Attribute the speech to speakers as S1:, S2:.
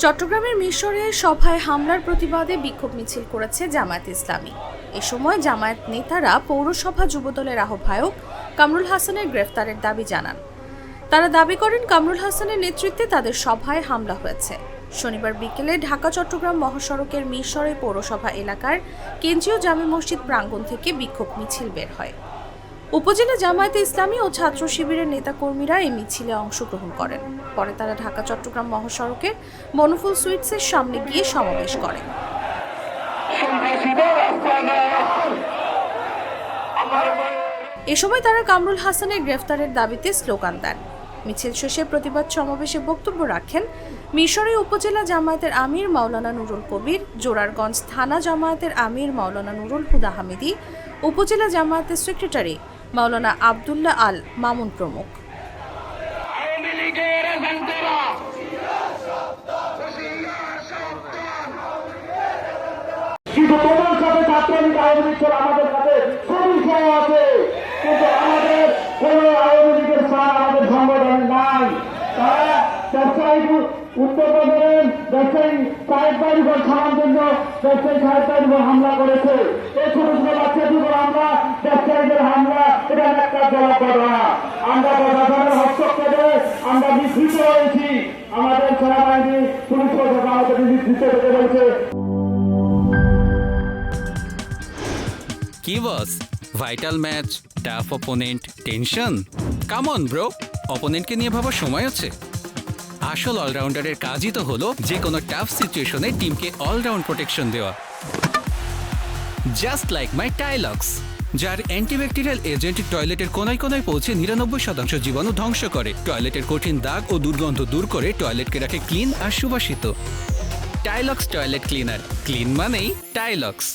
S1: চট্টগ্রামের মিশরে সভায় হামলার প্রতিবাদে বিক্ষোভ মিছিল করেছে জামায়াত ইসলামী। এ সময় জামায়াত নেতারা পৌরসভা যুবদলের আহ্বায়ক কামরুল হাসানের গ্রেফতারের দাবি জানান। তারা দাবি করেন কামরুল হাসানের নেতৃত্বে তাদের সভায় হামলা হয়েছে। শনিবার বিকেলে ঢাকা চট্টগ্রাম মহাসড়কের মিশরে পৌরসভা এলাকার কেন্দ্রীয় জামে মসজিদ প্রাঙ্গণ থেকে বিক্ষোভ মিছিল বের হয়। উপজেলা জামায়াতে ইসলামী ও ছাত্র শিবিরের নেতাকর্মীরা এই মিছিলে অংশগ্রহণ করেন। পরে তারা ঢাকা চট্টগ্রাম মহাসড়কের বনফুল সুইটসের সামনে গিয়ে সমাবেশ করেন। এ সময় তারা কামরুল হাসানের গ্রেফতারের দাবিতে স্লোগান দেন। মিছিল শেষে প্রতিবাদ সমাবেশে বক্তব্য রাখেন মিশরে উপজেলা জামায়াতের আমির মাওলানা নুরুল কবির, জোরারগঞ্জ থানা জামায়াতের আমির মাওলানা নুরুল হুদা হামিদি, উপজেলা জামায়াতের সেক্রেটারি মাওলানা আব্দুল্লাহ আল মামুন প্রমুখ।
S2: আমাদের কাছে খুবই আছে, কিন্তু আমাদের কোন আওয়ামী লীগের সার আমাদের সংগঠন নাই। তারা ব্যবসায়িক উত্তর প্রদেশের ব্যবসায়ী সাহেব বাড়ির খাওয়ার জন্য ব্যবসায়ী সাহেব বাড়ির হামলা করেছে। এই ছোট ছোট বাচ্চাদের উপর হামলা, ব্যবসায়ীদের হামলা, এটা একটা জবাব না। আমরা প্রশাসনের হস্তক্ষেপে আমরা বিস্মিত হয়েছি। আমাদের সেনাবাহিনী পুলিশ প্রশাসন আমাদের বিস্মিত হতে বলছে।
S3: কি boss, vital match, tough opponent, tension? Come on bro, অপোনেন্টকে নিয়ে ভাবার সময় আছে। আসল অলরাউন্ডারের কাজই তো হলো যে কোনো টাফ সিচুয়েশনে টিমকে অলরাউন্ড প্রোটেকশন দেওয়া। জাস্ট লাইক মাই টাইলক্স, যার অ্যান্টিব্যাকটেরিয়াল এজেন্ট টয়লেটের কোনায় কোনায় পৌঁছে 99% জীবাণু ধ্বংস করে, টয়লেটের কঠিন দাগ ও দুর্গন্ধ দূর করে টয়লেটকে রাখে ক্লিন আর সুবাসিত। টাইলক্স টয়লেট ক্লিনার, ক্লিন মানেই টাইলক্স।